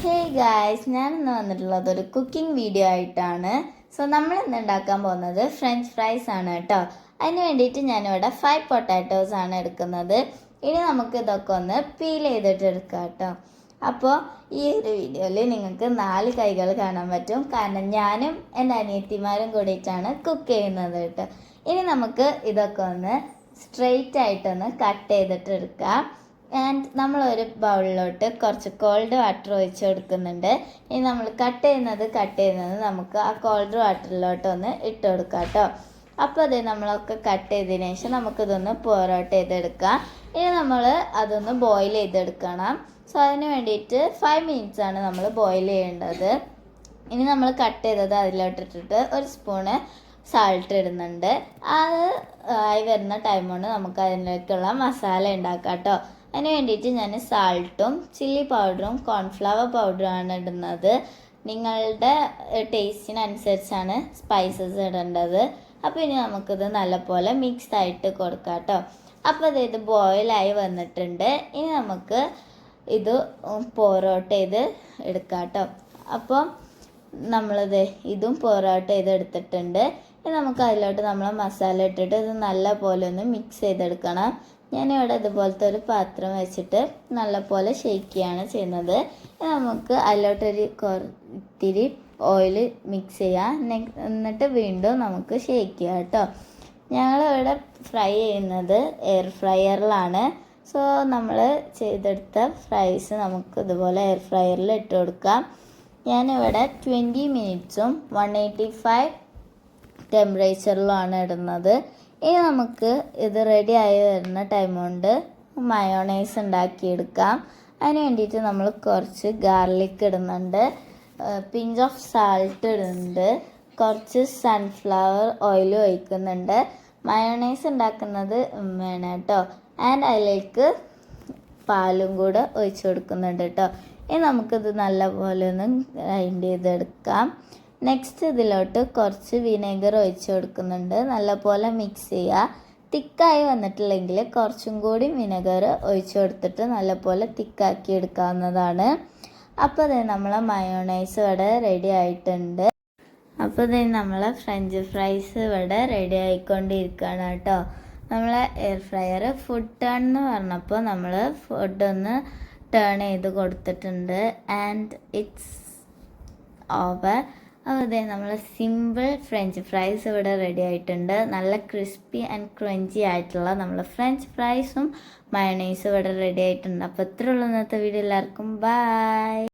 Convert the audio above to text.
Hey guys, ഞാനിന്ന് വന്നിട്ടുള്ളത് ഒരു കുക്കിംഗ് വീഡിയോ ആയിട്ടാണ്. സോ നമ്മൾ ഇന്ന് ഉണ്ടാക്കാൻ പോകുന്നത് ഫ്രഞ്ച് ഫ്രൈസ് ആണ് കേട്ടോ. അതിന് വേണ്ടിയിട്ട് ഞാനിവിടെ 5 പൊട്ടാറ്റോസ് ആണ് എടുക്കുന്നത്. ഇനി നമുക്ക് ഇതൊക്കെ ഒന്ന് പീൽ ചെയ്തിട്ട് എടുക്കാം കേട്ടോ. അപ്പോൾ ഈ ഒരു വീഡിയോയിൽ നിങ്ങൾക്ക് 4 കൈകൾ കാണാൻ പറ്റും, കാരണം ഞാനും എൻ്റെ അനിയത്തിമാരും കൂടിയിട്ടാണ് കുക്ക് ചെയ്യുന്നത് കേട്ടോ. ഇനി നമുക്ക് ഇതൊക്കെ ഒന്ന് സ്ട്രെയിറ്റ് ആയിട്ടൊന്ന് കട്ട് ചെയ്തിട്ട് എടുക്കാം. ആൻഡ് നമ്മളൊരു ബൗളിലോട്ട് കുറച്ച് കോൾഡ് വാട്ടർ ഒഴിച്ച് കൊടുക്കുന്നുണ്ട്. ഇനി നമ്മൾ കട്ട് ചെയ്യുന്നത് നമുക്ക് ആ കോൾഡ് വാട്ടറിലോട്ട് ഒന്ന് ഇട്ട് കൊടുക്കാം കേട്ടോ. അപ്പോൾ അതേ നമ്മളൊക്കെ കട്ട് ചെയ്തതിന് ശേഷം നമുക്കിതൊന്ന് പോർ ഔട്ട് ചെയ്തെടുക്കാം. ഇനി നമ്മൾ അതൊന്ന് ബോയിൽ ചെയ്തെടുക്കണം. സോ അതിന് വേണ്ടിയിട്ട് 5 മിനിറ്റ്സ് ആണ് നമ്മൾ ബോയിൽ ചെയ്യേണ്ടത്. ഇനി നമ്മൾ കട്ട് ചെയ്തത് അതിലോട്ടിട്ടിട്ട് ഒരു സ്പൂണ് സാൾട്ട് ഇടുന്നുണ്ട്. അത് ആയി വരുന്ന ടൈം കൊണ്ട് നമുക്ക് അതിലേക്കുള്ള മസാല ഉണ്ടാക്കാം കേട്ടോ. അതിന് വേണ്ടിയിട്ട് ഞാൻ സാൾട്ടും ചില്ലി പൗഡറും കോൺഫ്ലവർ പൗഡറുമാണ് ഇടുന്നത്. നിങ്ങളുടെ ടേസ്റ്റിനനുസരിച്ചാണ് സ്പൈസസ് ഇടേണ്ടത്. അപ്പോൾ ഇനി നമുക്കിത് നല്ലപോലെ മിക്സ് ആയിട്ട് കൊടുക്കാം കേട്ടോ. അപ്പോൾ ഇത് ബോയിലായി വന്നിട്ടുണ്ട്. ഇനി നമുക്ക് ഇത് പോർ ഔട്ട് ചെയ്ത് എടുക്കാം കേട്ടോ. അപ്പോൾ നമ്മളിത് ഇതും പോർ ഔട്ട് ചെയ്ത് എടുത്തിട്ടുണ്ട്. ഇനി നമുക്ക് അതിലോട്ട് നമ്മൾ മസാല ഇട്ടിട്ട് ഇത് നല്ല പോലെ ഒന്ന് മിക്സ് ചെയ്തെടുക്കണം. ഞാനിവിടെ ഇതുപോലത്തെ ഒരു പാത്രം വെച്ചിട്ട് നല്ലപോലെ ഷെയ്ക്ക് ചെയ്യാണ് ചെയ്യുന്നത്. നമുക്ക് അതിലോട്ടൊരു ഇത്തിരി ഓയിൽ മിക്സ് ചെയ്യാം. എന്നിട്ട് വീണ്ടും നമുക്ക് ഷെയ്ക്ക് ചെയ്യാം കേട്ടോ. ഞങ്ങളിവിടെ ഫ്രൈ ചെയ്യുന്നത് എയർ ഫ്രയറിലാണ്. സോ നമ്മൾ ചെയ്തെടുത്ത ഫ്രൈസ് നമുക്ക് ഇതുപോലെ എയർ ഫ്രയറിൽ ഇട്ട് കൊടുക്കാം. ഞാനിവിടെ 20 മിനിറ്റ്സും 185 ടെമ്പറേച്ചറിലാണ് ഇടുന്നത്. ഇനി നമുക്ക് ഇത് റെഡി ആയി വരുന്ന ടൈം കൊണ്ട് മയോണൈസ് ഉണ്ടാക്കിയെടുക്കാം. അതിന് വേണ്ടിയിട്ട് നമ്മൾ കുറച്ച് ഗാർലിക് ഇടുന്നുണ്ട്, പിഞ്ച് ഓഫ് സാൾട്ട് ഇടുന്നുണ്ട്, കുറച്ച് സൺഫ്ലവർ ഓയിൽ ഒഴിക്കുന്നുണ്ട്. മയോണൈസ് ഉണ്ടാക്കുന്നത് വേണം കേട്ടോ. ആൻഡ് അതിലേക്ക് പാലും കൂടെ ഒഴിച്ച് കൊടുക്കുന്നുണ്ട് കേട്ടോ. ഇനി നമുക്കിത് നല്ലപോലെ ഒന്ന് ഗ്രൈൻഡ് ചെയ്തെടുക്കാം. നെക്സ്റ്റ് ഇതിലോട്ട് കുറച്ച് വിനെഗർ ഒഴിച്ച് കൊടുക്കുന്നുണ്ട്. നല്ലപോലെ മിക്സ് ചെയ്യുക. തിക്കായി വന്നിട്ടില്ലെങ്കിൽ കുറച്ചും കൂടി വിനെഗർ ഒഴിച്ച് കൊടുത്തിട്ട് നല്ലപോലെ തിക്കാക്കി എടുക്കാവുന്നതാണ്. അപ്പോൾ ഇത് നമ്മളെ മയോണൈസ് ഇവിടെ റെഡി ആയിട്ടുണ്ട്. അപ്പോൾ ഇത് നമ്മളെ ഫ്രഞ്ച് ഫ്രൈസ് ഇവിടെ റെഡി ആയിക്കൊണ്ടിരിക്കുകയാണ് കേട്ടോ. നമ്മളെ എയർ ഫ്രയർ ഫുഡ് ടേൺ എന്ന് പറഞ്ഞപ്പോൾ നമ്മൾ ഫുഡൊന്ന് ടേൺ ചെയ്ത് കൊടുത്തിട്ടുണ്ട്. And it's over. അതെ, നമ്മൾ സിമ്പിൾ ഫ്രഞ്ച് ഫ്രൈസ് ഇവിടെ റെഡി ആയിട്ടുണ്ട്. നല്ല ക്രിസ്പി ആൻഡ് ക്രഞ്ചി ആയിട്ടുള്ള നമ്മൾ ഫ്രഞ്ച് ഫ്രൈസും മയോണൈസും ഇവിടെ റെഡി ആയിട്ടുണ്ട്. അപ്പോൾ ഇത്രയുള്ള ഇന്നത്തെ വീഡിയോ. എല്ലാവർക്കും ബൈ.